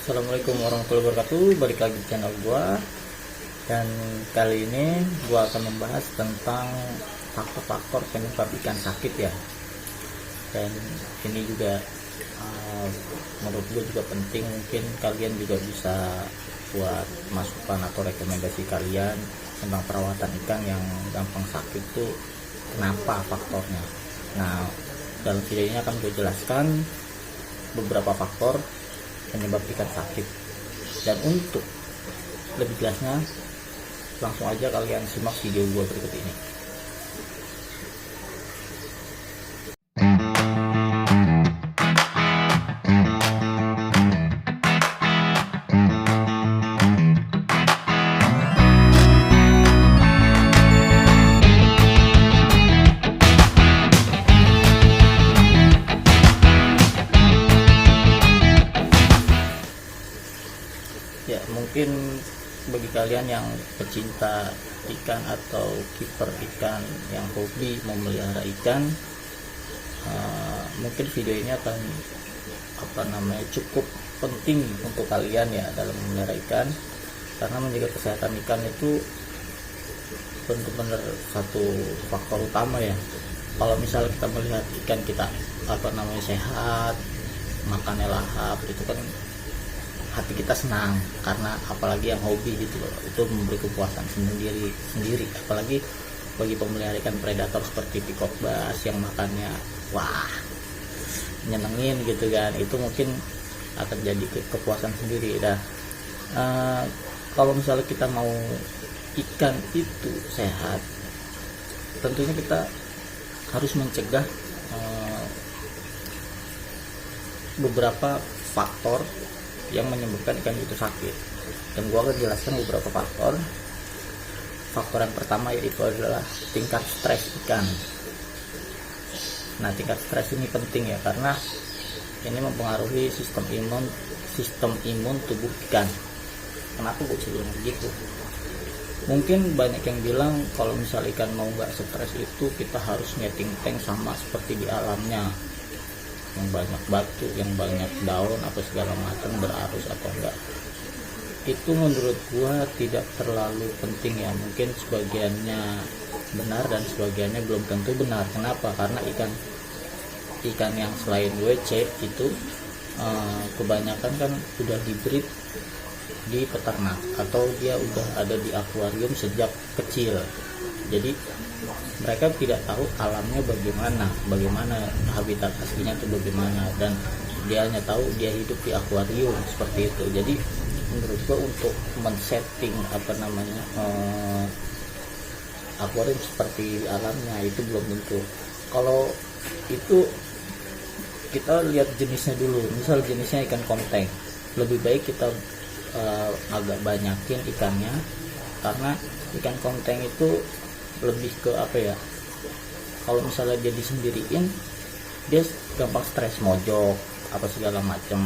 Assalamualaikum warahmatullahi wabarakatuh. Balik lagi di channel gua. Dan kali ini gua akan membahas tentang faktor-faktor penyebab ikan sakit ya. Dan ini juga menurut gua juga penting, mungkin kalian juga bisa buat masukan atau rekomendasi kalian tentang perawatan ikan yang gampang sakit itu kenapa faktornya. Nah, dalam video ini akan gue jelaskan beberapa faktor penyebab ikan sakit, dan untuk lebih jelasnya langsung aja kalian simak video gua berikut ini. Ya, mungkin bagi kalian yang pecinta ikan atau kiper ikan yang hobi memelihara ikan, mungkin video ini akan cukup penting untuk kalian ya dalam memelihara ikan, karena menjaga kesehatan ikan itu benar-benar satu faktor utama ya. Kalau misalnya kita melihat ikan kita sehat, makannya lahap, itu kan hati kita senang, karena apalagi yang hobi gitu loh, itu memberi kepuasan sendiri. Apalagi bagi pemelihara ikan predator seperti peacock bass yang makannya wah nyenengin gitu kan, itu mungkin akan jadi kepuasan sendiri. Kalau misalnya kita mau ikan itu sehat, tentunya kita harus mencegah beberapa faktor yang menyebabkan ikan itu sakit, dan gua akan jelaskan beberapa faktor. Faktor yang pertama yaitu adalah tingkat stres ikan. Nah, tingkat stres ini penting ya, karena ini mempengaruhi sistem imun tubuh ikan. Kenapa gue bilang begitu? Mungkin banyak yang bilang kalau misal ikan mau nggak stres itu kita harus nyeting tank sama seperti di alamnya, yang banyak batu, yang banyak daun atau segala macam, berarus atau enggak. Itu menurut gua tidak terlalu penting ya. Mungkin sebagiannya benar dan sebagiannya belum tentu benar. Kenapa? Karena ikan yang selain WC itu kebanyakan kan udah dibreed di peternak atau dia udah ada di akuarium sejak kecil. Jadi mereka tidak tahu alamnya bagaimana habitat aslinya itu bagaimana, dan dia hanya tahu dia hidup di akuarium seperti itu. Jadi menurut gua untuk men-setting akuarium seperti alamnya itu belum tentu. Kalau itu kita lihat jenisnya dulu. Misal jenisnya ikan konteng, lebih baik kita agak banyakin ikannya, karena ikan konteng itu lebih ke kalau misalnya dia disendiriin, dia gampang stres, mojok apa segala macam,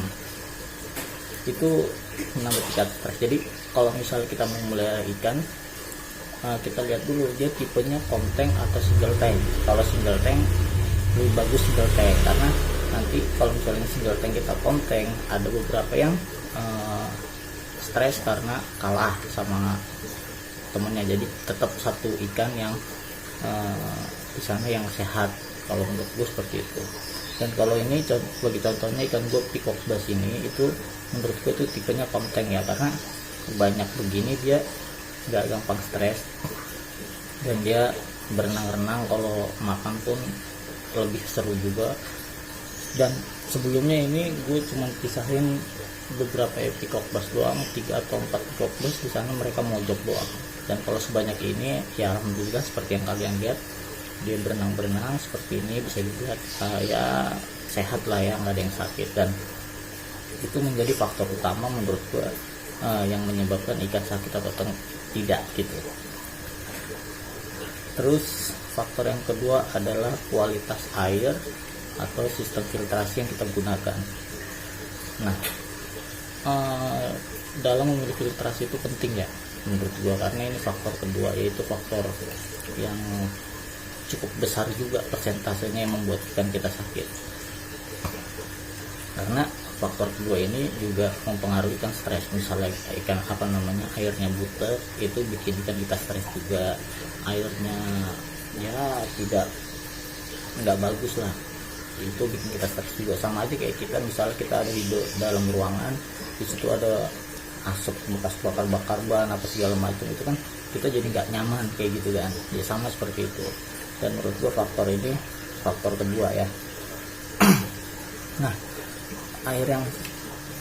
itu menambah tingkat stres. Jadi kalau misalnya kita mau melihara ikan, kita lihat dulu dia tipenya konteng atau single tank. Kalau single tank lebih bagus single tank, karena nanti kalau misalnya single tank kita konteng, ada beberapa yang stres karena kalah sama temennya. Jadi tetap satu ikan yang di sana yang sehat, kalau menurut gue seperti itu. Dan kalau ini bagi contohnya ikan gue peacock bass ini, itu menurut gue itu tipenya konteng ya, karena banyak begini dia nggak gampang stres, dan dia berenang-renang, kalau makan pun lebih seru juga. Dan sebelumnya ini gue cuma pisahin beberapa peacock bass doang, 3 atau 4 peacock bass, di sana mereka mojok doang. Dan kalau sebanyak ini ya alhamdulillah, seperti yang kalian lihat, dia berenang-berenang seperti ini, bisa dilihat ya sehat lah ya, nggak ada yang sakit. Dan itu menjadi faktor utama menurut gua yang menyebabkan ikan sakit atau tidak gitu. Terus faktor yang kedua adalah kualitas air atau sistem filtrasi yang kita gunakan. Nah, dalam memilih filtrasi itu penting ya menurut gua, karena ini faktor kedua, yaitu faktor yang cukup besar juga persentasenya yang membuat ikan kita sakit. Karena faktor kedua ini juga mempengaruhi ikan stres. Misalnya ikan airnya butek, itu bikin ikan kita stres juga. Airnya ya nggak bagus lah, itu bikin kita stres juga. Sama aja kayak kita, misalnya kita ada di dalam ruangan, di situ ada asap bekas bakar ban apa segala macam, itu kan kita jadi nggak nyaman kayak gitu kan. Ya sama seperti itu. Dan menurut gua faktor ini faktor kedua ya. Nah, air yang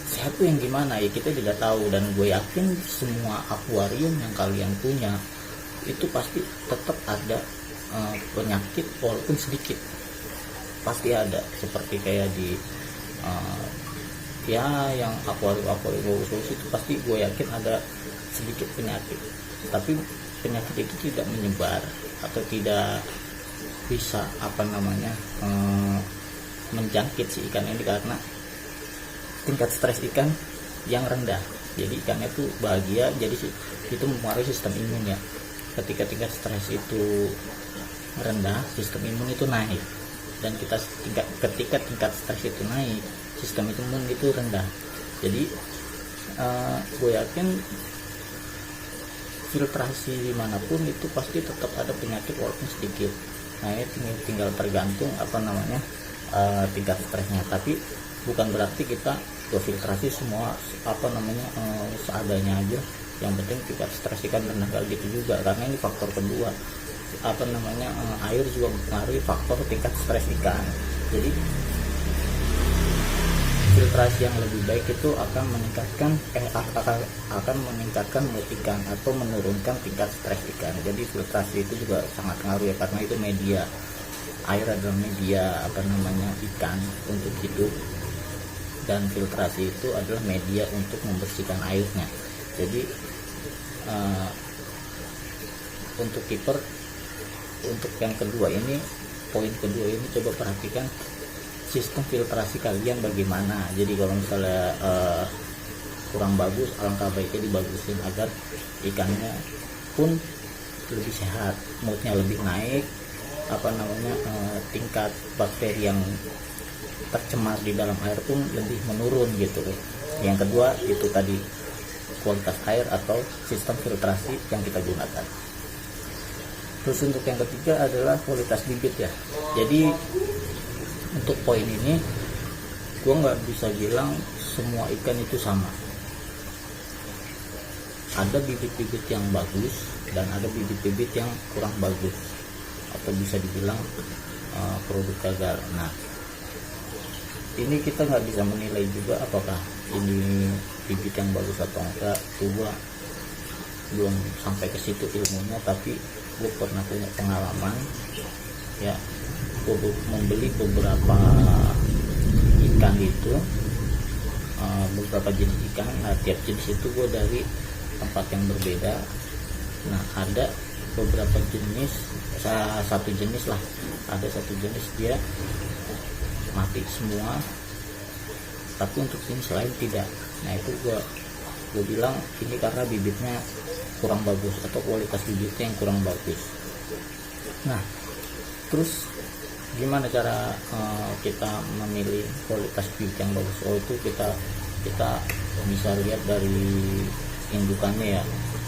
sehat tuh yang gimana ya, kita tidak tahu. Dan gue yakin semua akuarium yang kalian punya itu pasti tetap ada penyakit walaupun sedikit, pasti ada. Seperti kayak di yang akuarium bagus itu pasti gue yakin ada sedikit penyakit, tapi penyakit itu tidak menyebar atau tidak bisa menjangkit si ikan ini karena tingkat stres ikan yang rendah. Jadi ikannya tuh bahagia, jadi itu mempengaruhi sistem imunnya. Ketika tingkat stres itu rendah, sistem imun itu naik. Dan ketika tingkat stres itu naik, sistem imun itu rendah. Jadi gue yakin filtrasi dimanapun itu pasti tetap ada penyakit walaupun sedikit. Nah ini tinggal tergantung tingkat stresnya. Tapi bukan berarti kita filtrasi semua seadanya aja, yang penting tingkat stres ikan rendah, gitu juga. Karena ini faktor kedua, air juga mempengaruhi faktor tingkat stres ikan. Jadi filtrasi yang lebih baik itu akan meningkatkan mood ikan atau menurunkan tingkat stres ikan. Jadi filtrasi itu juga sangat pengaruh ya, karena itu media. Air adalah media ikan untuk hidup, dan filtrasi itu adalah media untuk membersihkan airnya. Jadi untuk keeper, untuk yang kedua ini, poin kedua ini, coba perhatikan sistem filtrasi kalian bagaimana. Jadi kalau misalnya kurang bagus, alangkah baiknya dibagusin agar ikannya pun lebih sehat, moodnya lebih naik, tingkat bakteri yang tercemar di dalam air pun lebih menurun gitu. Yang kedua itu tadi, kualitas air atau sistem filtrasi yang kita gunakan. Terus untuk yang ketiga adalah kualitas bibit ya. Jadi untuk poin ini gue nggak bisa bilang semua ikan itu sama. Ada bibit-bibit yang bagus dan ada bibit-bibit yang kurang bagus, atau bisa dibilang produk gagal. Nah ini kita nggak bisa menilai juga apakah ini bibit yang bagus atau enggak. Itu gua belum sampai ke situ ilmunya, tapi gue pernah punya pengalaman ya. Gue membeli beberapa ikan itu, beberapa jenis ikan. Nah tiap jenis itu gue dari tempat yang berbeda. Nah ada beberapa jenis, satu jenis lah, ada satu jenis dia mati semua, tapi untuk jenis lain tidak. Nah itu gue bilang ini karena bibitnya kurang bagus atau kualitas bibitnya yang kurang bagus. Nah terus gimana cara kita memilih kualitas bibit yang bagus? Oh itu kita bisa lihat dari indukannya ya,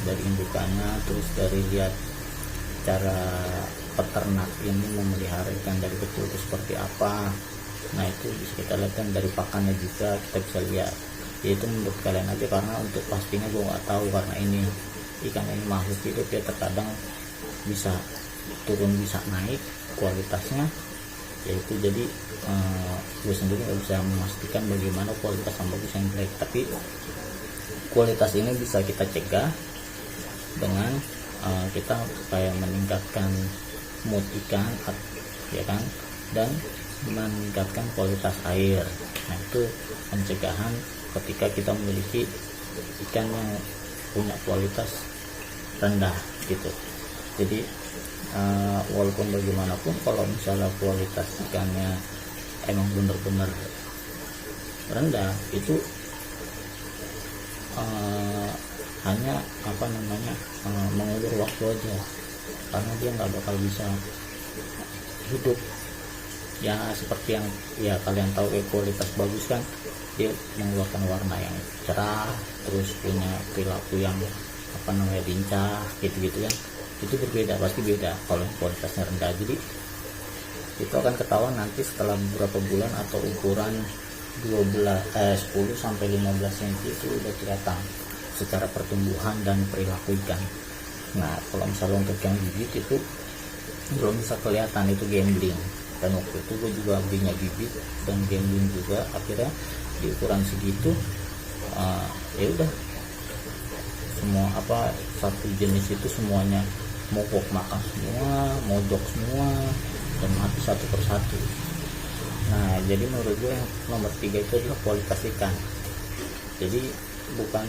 dari indukannya, terus dari lihat cara peternak ini memelihara ikan dari kecil itu seperti apa. Nah itu bisa kita lihat, kan dari pakannya juga kita bisa lihat. Ya itu menurut kalian aja, karena untuk pastinya gue nggak tahu, karena ini ikan ini makhluk hidup ya, terkadang bisa turun bisa naik kualitasnya. Yaitu jadi gue sendiri nggak bisa memastikan bagaimana kualitas yang bagus yang jelek, tapi kualitas ini bisa kita cegah dengan kita kayak meningkatkan mood ikan ya kan, dan meningkatkan kualitas air. Nah itu pencegahan ketika kita memiliki ikan yang punya kualitas rendah gitu. Jadi walaupun bagaimanapun, kalau misalnya kualitas ikannya emang benar-benar rendah, itu hanya mengulur waktu aja, karena dia nggak bakal bisa hidup ya seperti yang ya kalian tahu kualitas bagus kan, dia mengeluarkan warna yang cerah, terus punya perilaku yang lincah gitu kan. Itu berbeda, pasti beda kalau yang kualitasnya rendah. Jadi itu akan ketahuan nanti setelah beberapa bulan atau ukuran 10 sampai 15 cm itu udah kelihatan secara pertumbuhan dan perilaku ikan. Nah kalau misalnya untuk yang bibit itu belum bisa kelihatan, itu gambling. Dan waktu itu gue juga belinya bibit dan gambling juga, akhirnya di ukuran segitu ya udah semua satu jenis itu semuanya mogok makan semua, mojok semua, dan mati satu persatu. Nah jadi menurut gue yang nomor 3 itu adalah kualitas ikan. Jadi bukan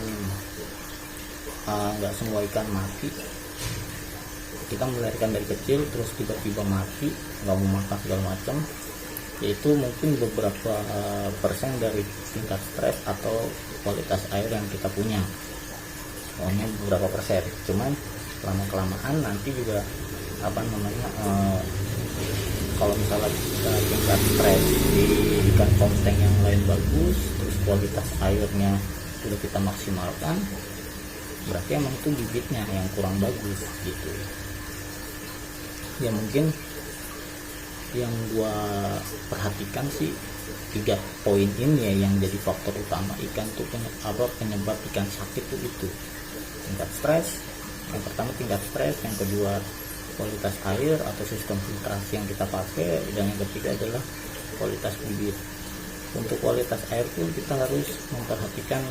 nggak semua ikan mati, kita melahirkan dari kecil terus tiba-tiba mati nggak mau makan segala macam, yaitu mungkin beberapa persen dari tingkat stres atau kualitas air yang kita punya, pokoknya beberapa persen. Cuman lama kelamaan nanti juga kalau misalnya kita tingkat stres di ikan konteng yang lain bagus, terus kualitas airnya sudah kita maksimalkan, berarti emang itu bibitnya yang kurang bagus gitu. Ya mungkin yang gua perhatikan sih 3 poin ini ya yang jadi faktor utama ikan tuh penyebab ikan sakit tuh itu tingkat stres. Yang pertama tingkat stres, yang kedua kualitas air atau sistem filtrasi yang kita pakai, dan yang ketiga adalah kualitas bibit. Untuk kualitas air pun kita harus memperhatikan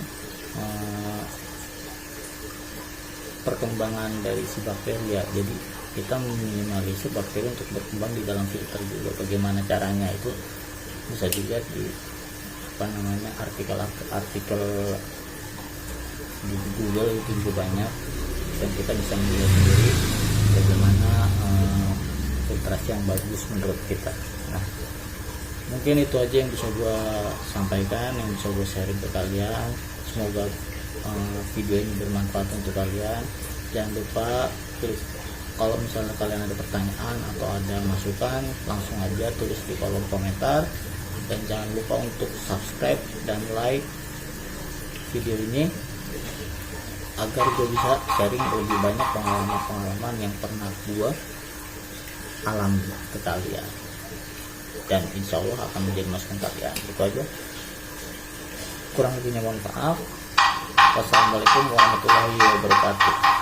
perkembangan dari si bakteri ya. Jadi kita meminimalisir bakteri untuk berkembang di dalam filter juga. Bagaimana caranya itu bisa dilihat di artikel di Google, itu juga banyak, dan kita bisa melihat sendiri bagaimana filtrasi yang bagus menurut kita. Nah mungkin itu aja yang bisa gue sampaikan, yang bisa gue sharing ke kalian. Semoga video ini bermanfaat untuk kalian. Jangan lupa kalau misalnya kalian ada pertanyaan atau ada masukan, langsung aja tulis di kolom komentar. Dan jangan lupa untuk subscribe dan like video ini agar gue bisa sharing lebih banyak pengalaman-pengalaman yang pernah gue alami ke kalian, dan insya Allah akan menjadi masukan kalian. Itu aja, kurang lebihnya mohon maaf. Wassalamualaikum warahmatullahi wabarakatuh.